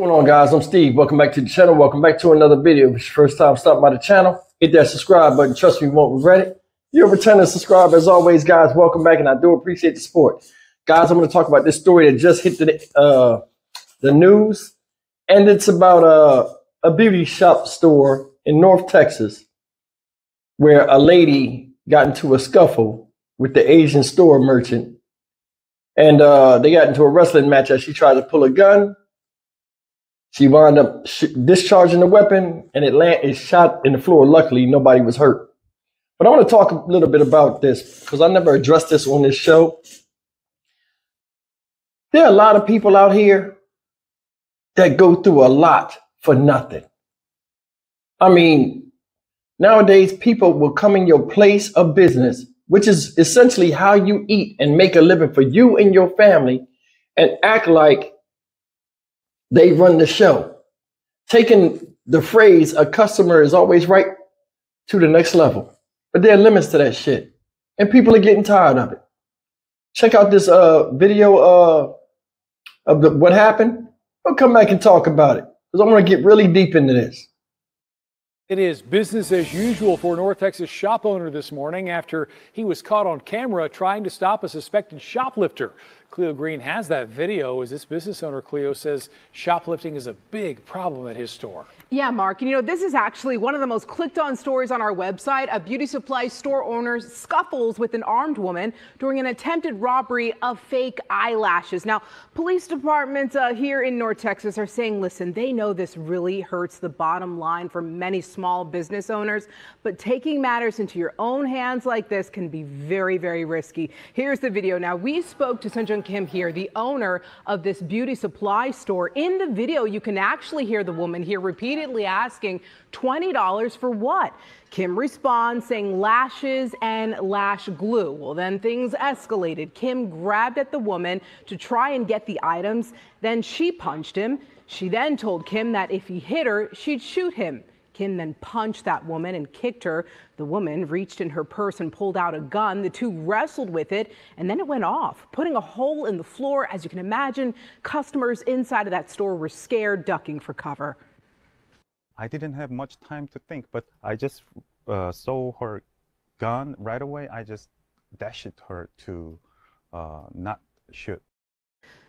What's going on, guys? I'm Steve. Welcome back to the channel. Welcome back to another video. If it's your first time stopping by the channel, hit that subscribe button. Trust me, you won't regret it. You're a returning subscriber. As always, guys, welcome back, and I do appreciate the support. Guys, I'm going to talk about this story that just hit the news, and it's about a beauty shop store in North Texas where a lady got into a scuffle with the Asian store merchant, and they got into a wrestling match as she tried to pull a gun. She wound up discharging the weapon, and it shot in the floor. Luckily, nobody was hurt. But I want to talk a little bit about this because I never addressed this on this show. There are a lot of people out here that go through a lot for nothing. I mean, nowadays, people will come in your place of business, which is essentially how you eat and make a living for you and your family, and act like they run the show, taking the phrase, a customer is always right, to the next level. But there are limits to that shit, and people are getting tired of it. Check out this video of what happened. I'll come back and talk about it, because I want to get really deep into this. It is business as usual for North Texas shop owner this morning after he was caught on camera trying to stop a suspected shoplifter. Cleo Green has that video as this business owner, Cleo, says shoplifting is a big problem at his store. Yeah, Mark, you know, this is actually one of the most clicked on stories on our website. A beauty supply store owner scuffles with an armed woman during an attempted robbery of fake eyelashes. Now, police departments here in North Texas are saying, listen, they know this really hurts the bottom line for many small business owners, but taking matters into your own hands like this can be very, very risky. Here's the video. Now, we spoke to Sunjun Kim here, the owner of this beauty supply store. In the video, you can actually hear the woman here repeatedly asking $20 for what? Kim responds saying lashes and lash glue. Well, then things escalated. Kim grabbed at the woman to try and get the items. Then she punched him. She then told Kim that if he hit her, she'd shoot him. Kim then punched that woman and kicked her. The woman reached in her purse and pulled out a gun. The two wrestled with it, and then it went off, putting a hole in the floor. As you can imagine, customers inside of that store were scared, ducking for cover. I didn't have much time to think, but I just saw her gun right away. I just dashed her to not shoot.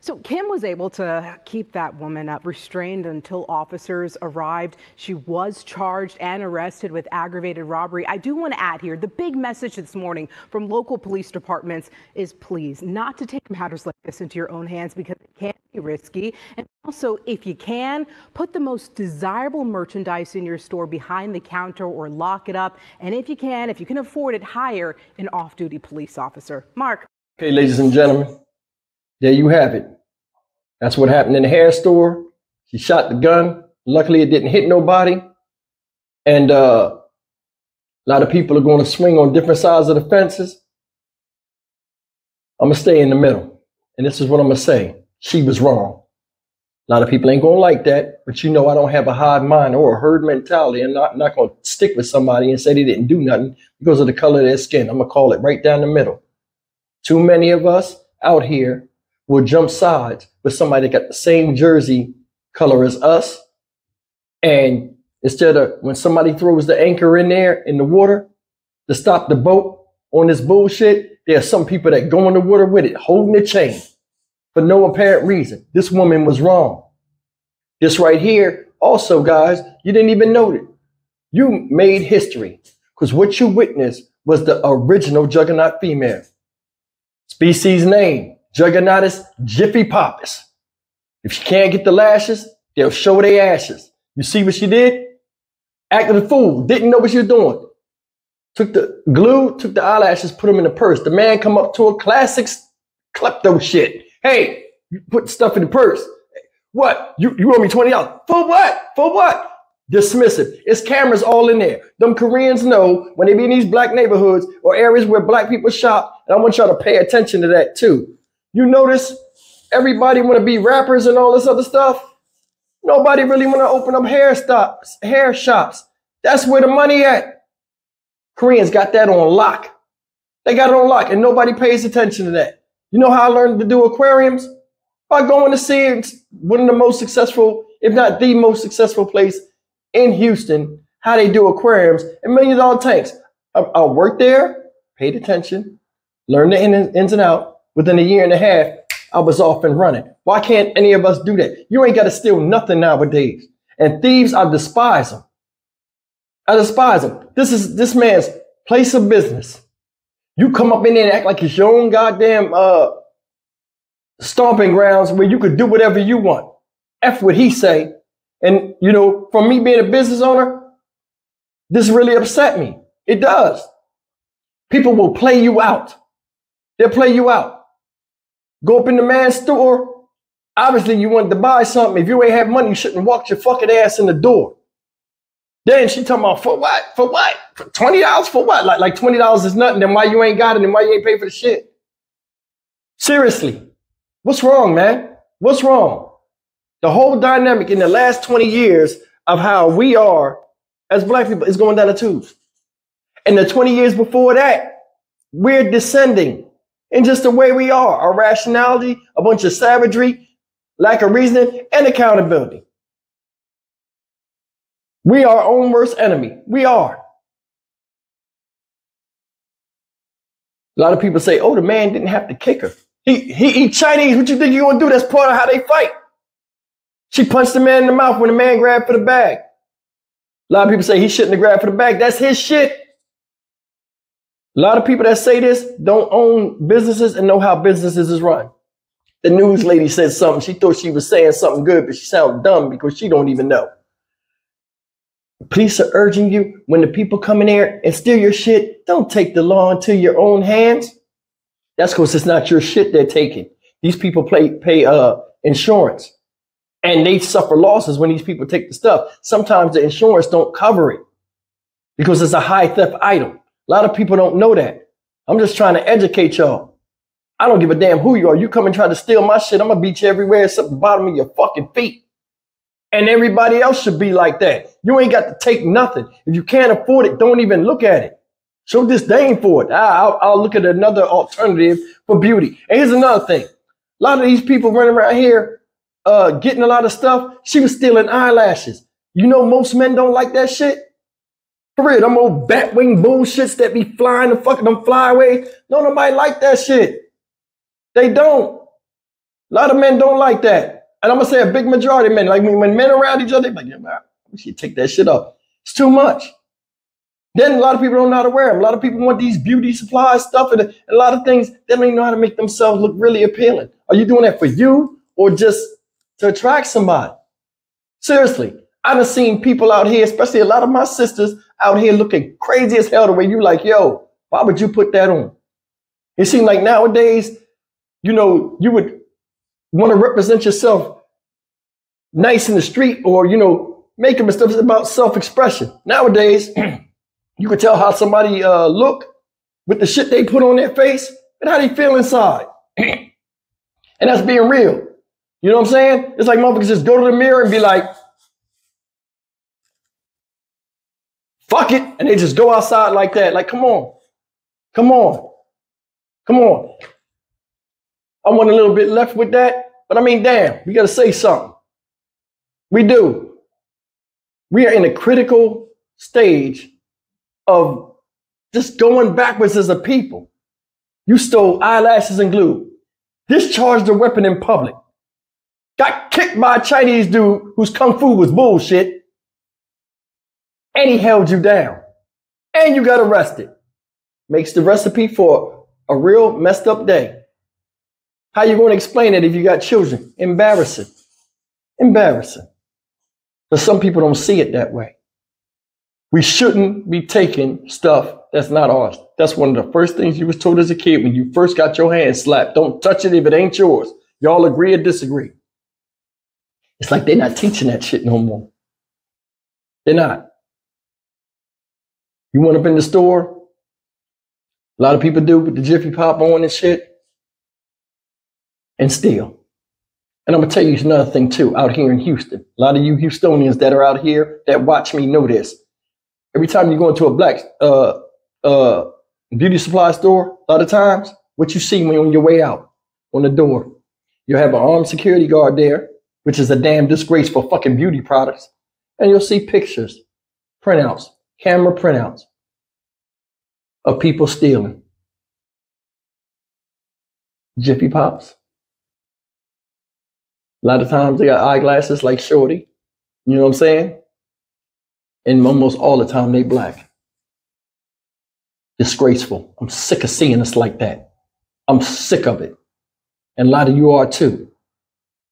So Kim was able to keep that woman restrained until officers arrived. She was charged and arrested with aggravated robbery. I do want to add here, the big message this morning from local police departments is please not to take matters like this into your own hands because it can be risky. And also, if you can, put the most desirable merchandise in your store behind the counter or lock it up. And if you can afford it, hire an off-duty police officer. Mark. Okay, ladies and gentlemen. There you have it. That's what happened in the hair store. She shot the gun. Luckily, it didn't hit nobody. And a lot of people are going to swing on different sides of the fences. I'm going to stay in the middle. And this is what I'm going to say. She was wrong. A lot of people ain't going to like that. But you know I don't have a hive mind or a herd mentality. I'm not going to stick with somebody and say they didn't do nothing because of the color of their skin. I'm going to call it right down the middle. Too many of us out here will jump sides with somebody that got the same jersey color as us. And instead of when somebody throws the anchor in there in the water to stop the boat on this bullshit, there are some people that go in the water with it, holding the chain for no apparent reason. This woman was wrong. This right here, also, guys, you didn't even know it. You made history because what you witnessed was the original Juggernaut female. Species name. Juggernatus Jiffy Poppus. If she can't get the lashes, they'll show their ashes. You see what she did? Acted a fool, didn't know what she was doing. Took the glue, took the eyelashes, put them in the purse. The man come up to her, classic klepto shit. Hey, you put stuff in the purse. What? You owe me $20. For what? For what? Dismissive. It's cameras all in there. Them Koreans know when they be in these black neighborhoods or areas where black people shop, and I want y'all to pay attention to that too. You notice everybody want to be rappers and all this other stuff. Nobody really want to open up hair shops. That's where the money at. Koreans got that on lock. They got it on lock and nobody pays attention to that. You know how I learned to do aquariums? by going to see one of the most successful, if not the most successful place in Houston, how they do aquariums and $1 million tanks. I worked there, paid attention, learned the ins and outs. Within a year and a half, I was off and running. Why can't any of us do that? You ain't got to steal nothing nowadays. And thieves, I despise them. I despise them. This is this man's place of business. You come up in there and act like it's your own goddamn stomping grounds where you could do whatever you want. F what he say. And, you know, from me being a business owner, this really upset me. It does. People will play you out. They'll play you out. Go up in the man's store. Obviously, you wanted to buy something. If you ain't have money, you shouldn't walk your fucking ass in the door. Then she talking about, for what? For what? For $20 for what? Like $20 is nothing. Then why you ain't got it? And why you ain't pay for the shit? Seriously. What's wrong, man? What's wrong? The whole dynamic in the last 20 years of how we are as black people is going down the tubes. And the 20 years before that, we're descending in just the way we are. Our rationality, a bunch of savagery, lack of reasoning, and accountability. We are our own worst enemy. We are. A lot of people say, oh, the man didn't have to kick her. He Chinese. What you think you're going to do? That's part of how they fight. She punched the man in the mouth when the man grabbed for the bag. A lot of people say he shouldn't have grabbed for the bag. That's his shit. A lot of people that say this don't own businesses and know how businesses is run. The news lady said something. She thought she was saying something good, but she sounded dumb because she don't even know. Police are urging you when the people come in there and steal your shit, don't take the law into your own hands. That's because it's not your shit they're taking. These people pay insurance, and they suffer losses when these people take the stuff. Sometimes the insurance don't cover it because it's a high theft item. A lot of people don't know that. I'm just trying to educate y'all. I don't give a damn who you are. You come and try to steal my shit, I'm going to beat you everywhere except the bottom of your fucking feet. And everybody else should be like that. You ain't got to take nothing. If you can't afford it, don't even look at it. Show disdain for it. I'll look at another alternative for beauty. And here's another thing. A lot of these people running around here getting a lot of stuff. She was stealing eyelashes. You know most men don't like that shit. For real, them old bat wing bullshits that be flying the fucking them flyaways. No, nobody like that shit. They don't. A lot of men don't like that. And I'm going to say a big majority of men, like when men around each other, they're like, yeah, man, we should take that shit up. It's too much. Then a lot of people don't know how to wear them. A lot of people want these beauty supply stuff and a lot of things. They don't even know how to make themselves look really appealing. Are you doing that for you or just to attract somebody? Seriously, I done seen people out here, especially a lot of my sisters out here looking crazy as hell the way you like, yo, why would you put that on? It seems like nowadays, you know, you would want to represent yourself nice in the street or, you know, make them stuff about self-expression. Nowadays, you can tell how somebody look with the shit they put on their face and how they feel inside. And that's being real. You know what I'm saying? It's like motherfuckers just go to the mirror and be like, fuck it. And they just go outside like that. Like, come on. Come on. Come on. I want a little bit left with that. But I mean, damn, we got to say something. We do. We are in a critical stage of just going backwards as a people. You stole eyelashes and glue. Discharged a weapon in public. Got kicked by a Chinese dude whose kung fu was bullshit. And he held you down. And you got arrested. Makes the recipe for a real messed up day. How you going to explain it if you got children? Embarrassing. Embarrassing. But some people don't see it that way. We shouldn't be taking stuff that's not ours. That's one of the first things you was told as a kid when you first got your hand slapped. Don't touch it if it ain't yours. Y'all agree or disagree? It's like they're not teaching that shit no more. They're not. You went up in the store. A lot of people do with the Jiffy Pop on and shit. And steal. And I'm going to tell you another thing too, out here in Houston. A lot of you Houstonians that are out here that watch me know this. Every time you go into a black beauty supply store, a lot of times, what you see when you're on your way out, on the door, You'll have an armed security guard there, which is a damn disgrace for fucking beauty products. And you'll see pictures, printouts, camera printouts of people stealing. Jiffy Pops. A lot of times they got eyeglasses like Shorty. You know what I'm saying? And almost all the time they black. Disgraceful. I'm sick of seeing us like that. I'm sick of it. And a lot of you are too.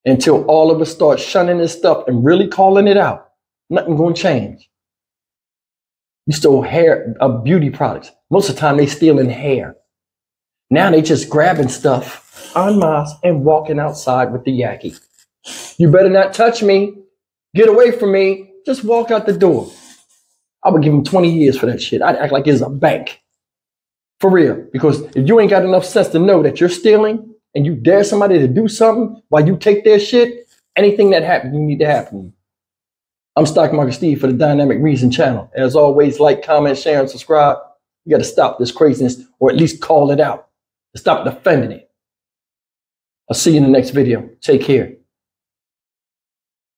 Until all of us start shunning this stuff and really calling it out, nothing gonna change. You stole hair of beauty products. Most of the time they stealing hair. Now they just grabbing stuff en masse and walking outside with the yaki. You better not touch me. Get away from me. Just walk out the door. I would give them 20 years for that shit. I'd act like it's a bank. For real. Because if you ain't got enough sense to know that you're stealing and you dare somebody to do something while you take their shit, anything that happens, you need to happen. I'm Stock Market Steve for the Dynamic Reason channel. As always, like, comment, share, and subscribe. You got to stop this craziness, or at least call it out. Stop defending it. I'll see you in the next video. Take care.